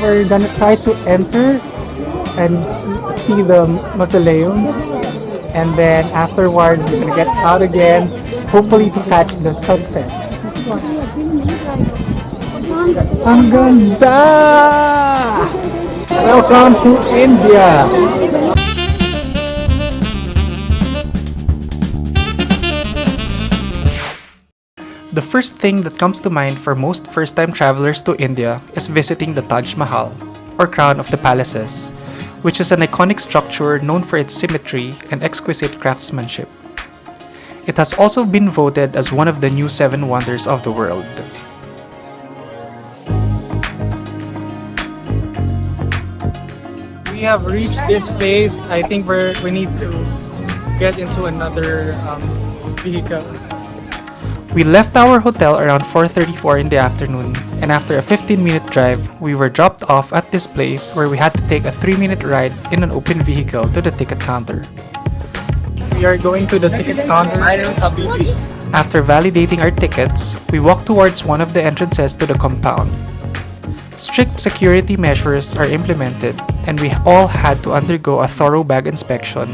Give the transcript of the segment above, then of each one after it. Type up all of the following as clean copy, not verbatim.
We're gonna try to enter and see the mausoleum, and then afterwards we're gonna get out again, hopefully to catch the sunset. Ang ganda! Welcome to India! The first thing that comes to mind for most first-time travelers to India is visiting the Taj Mahal, or Crown of the Palaces, which is an iconic structure known for its symmetry and exquisite craftsmanship. It has also been voted as one of the new 7 wonders of the world. We have reached this place. I think we need to get into another vehicle. We left our hotel around 4:34 in the afternoon, and after a 15-minute drive, we were dropped off at this place where we had to take a 3-minute ride in an open vehicle to the ticket counter. We are going to the ticket counter. After validating our tickets, we walked towards one of the entrances to the compound. Strict security measures are implemented, and we all had to undergo a thorough bag inspection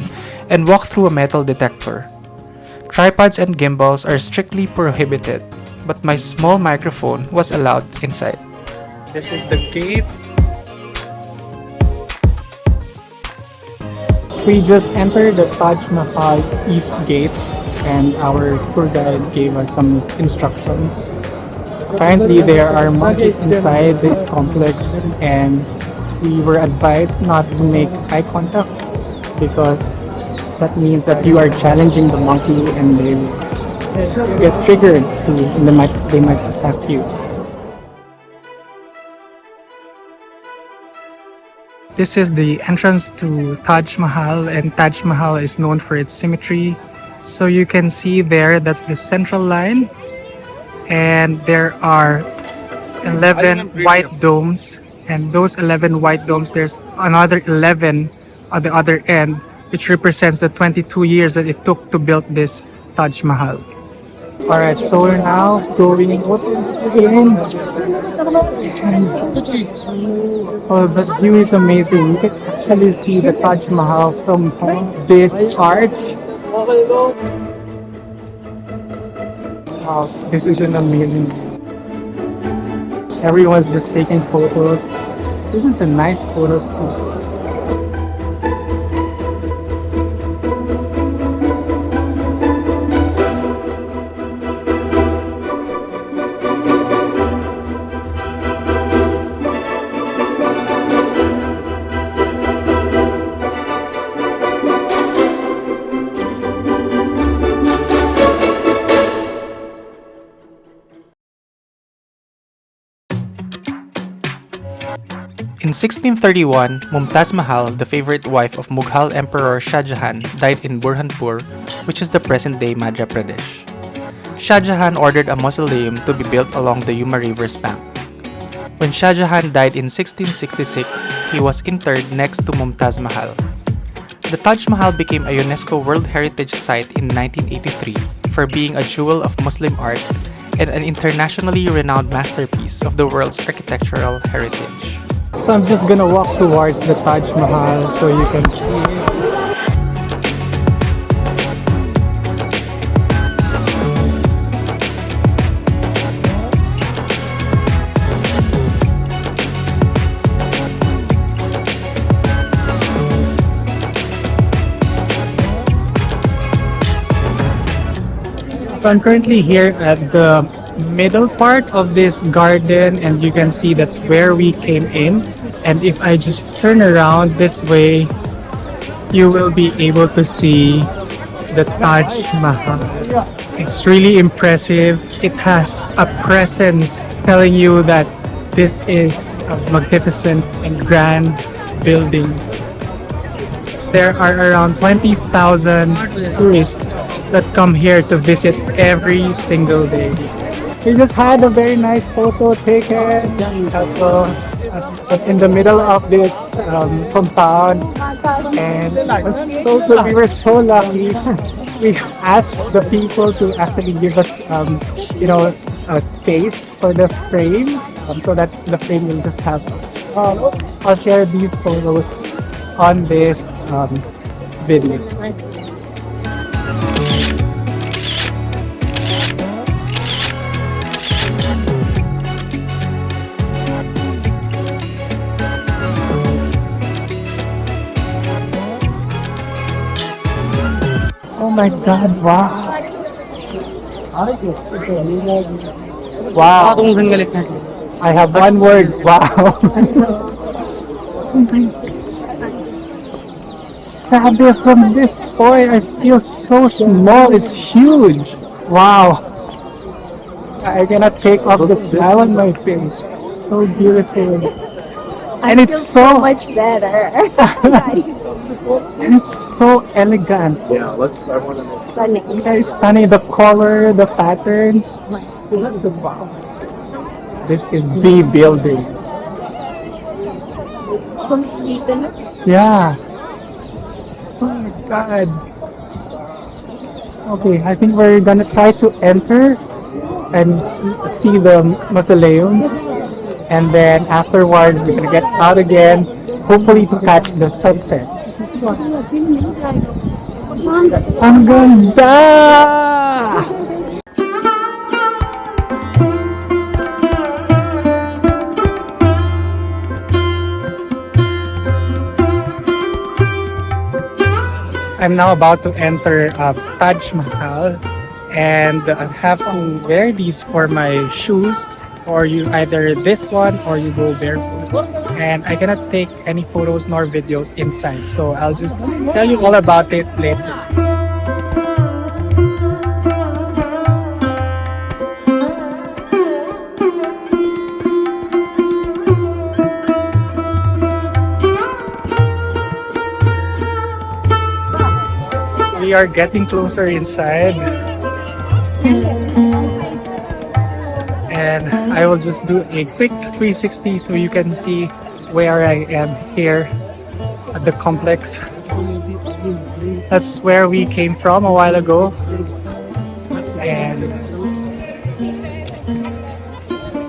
and walk through a metal detector. Tripods and gimbals are strictly prohibited, but my small microphone was allowed inside. This is the gate. We just entered the Taj Mahal East Gate, and our tour guide gave us some instructions. Apparently, there are monkeys inside this complex, and we were advised not to make eye contact because that means that you are challenging the monkey and they get triggered and they might attack you. This is the entrance to Taj Mahal, and Taj Mahal is known for its symmetry. So you can see there, that's the central line, and there are 11 white domes, and those 11 white domes, there's another 11 at the other end, which represents the 22 years that it took to build this Taj Mahal. Alright, so we're now going in. Oh, the view is amazing. You can actually see the Taj Mahal from this arch. Wow, this is an amazing view. Everyone's just taking photos. This is a nice photo spot. In 1631, Mumtaz Mahal, the favorite wife of Mughal Emperor Shah Jahan, died in Burhanpur, which is the present-day Madhya Pradesh. Shah Jahan ordered a mausoleum to be built along the Yuma River's bank. When Shah Jahan died in 1666, he was interred next to Mumtaz Mahal. The Taj Mahal became a UNESCO World Heritage Site in 1983 for being a jewel of Muslim art and an internationally renowned masterpiece of the world's architectural heritage. So I'm just gonna walk towards the Taj Mahal so you can see it. So I'm currently here at the middle part of this garden, and you can see that's where we came in. And if I just turn around this way, you will be able to see the Taj Mahal. It's really impressive. It has a presence telling you that this is a magnificent and grand building. There are around 20,000 tourists that come here to visit every single day. We just had a very nice photo taken in the middle of this compound, and it was so good. We were so lucky. We asked the people to actually give us, a space for the frame, so that the frame will just have I'll share these photos on this video. Oh my god, wow. Wow. I have one word, wow. Grabe, from this point, I feel so small. It's huge. Wow. I cannot take off the smile on my face. It's so beautiful. And it's so much better. and it's so elegant. Yeah, let's. I want to know. Funny. It's stunning. The color, the patterns. Wow. This is the building. So sweet, isn't it? Yeah. Oh my god. Okay, I think we're gonna try to enter and see the mausoleum. And then afterwards, we're gonna get out again, hopefully to catch the sunset. Ang ganda! I'm now about to enter Taj Mahal, and I have to wear these for my shoes, or you either this one or you go barefoot. And I cannot take any photos nor videos inside, so I'll just tell you all about it later. We are getting closer inside, and I will just do a quick 360 so you can see where I am here at the complex. That's where we came from a while ago, and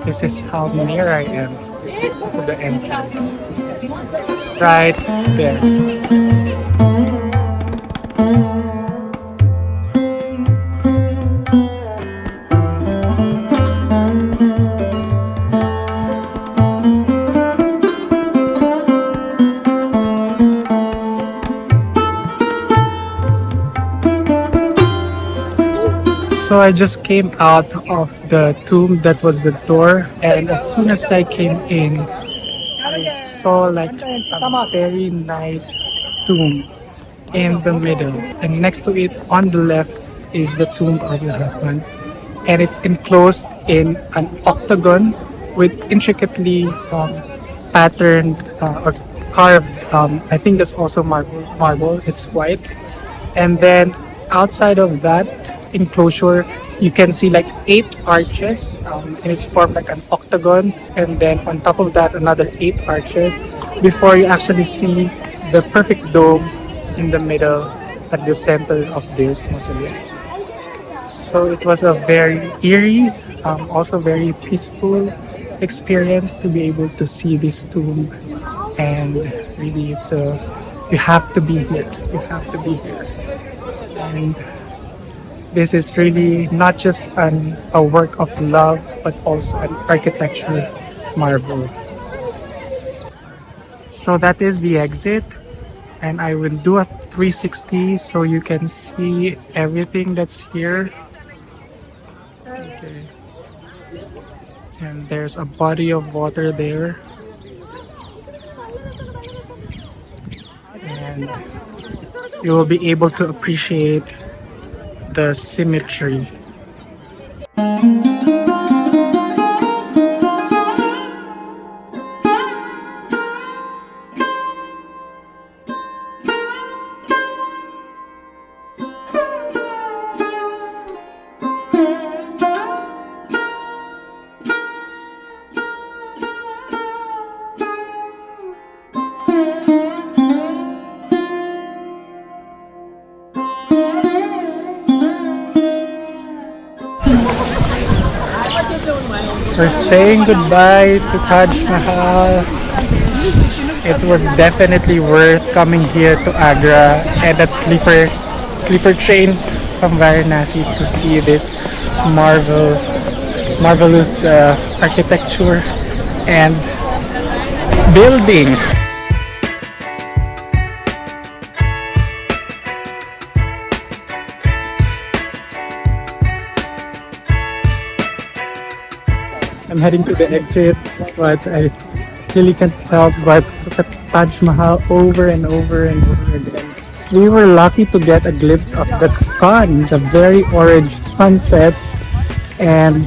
this is how near I am to the entrance, right there. So I just came out of the tomb that was the door, and as soon as I came in, I saw like a very nice tomb in the middle, and next to it on the left is the tomb of your husband, and it's enclosed in an octagon with intricately patterned or carved, I think that's also marble, it's white. And then outside of that enclosure, you can see like 8 arches, and it's formed like an octagon, and then on top of that another 8 arches before you actually see the perfect dome in the middle at the center of this mausoleum. So it was a very eerie, also very peaceful experience to be able to see this tomb, and really it's a, you have to be here, you have to be here. And this is really not just a work of love, but also an architecture marvel. So that is the exit, and I will do a 360 so you can see everything that's here. Okay. And there's a body of water there. And you will be able to appreciate the symmetry. We're saying goodbye to Taj Mahal. It was definitely worth coming here to Agra and that sleeper train from Varanasi to see this marvelous architecture and building. I'm heading to the exit, but I really can't help but look at Taj Mahal over and over and over again. We were lucky to get a glimpse of that sun, the very orange sunset, and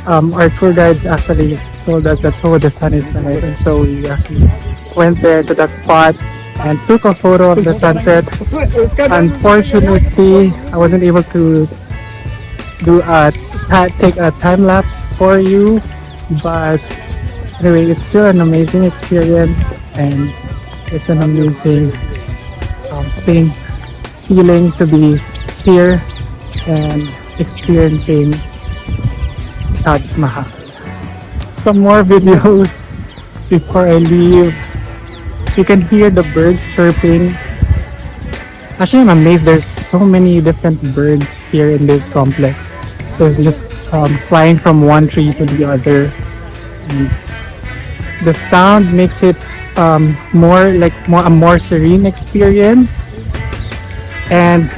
our tour guides actually told us that the sun is nice, and so we actually went there to that spot and took a photo of the sunset. Unfortunately, I wasn't able to take a time lapse for you, but anyway, it's still an amazing experience and it's an amazing feeling to be here and experiencing Taj Mahal. Some more videos before I leave. You can hear the birds chirping. Actually, I'm amazed there's so many different birds here in this complex. There's just flying from one tree to the other. And the sound makes it a more serene experience. And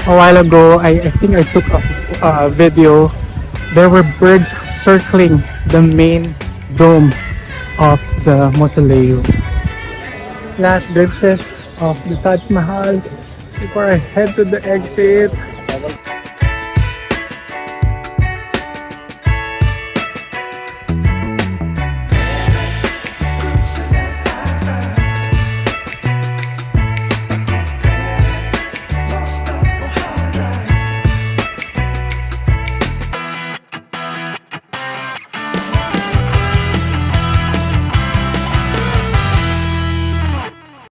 a while ago, I think I took a video. There were birds circling the main dome of the mausoleum. Last glimpses of the Taj Mahal before I head to the exit.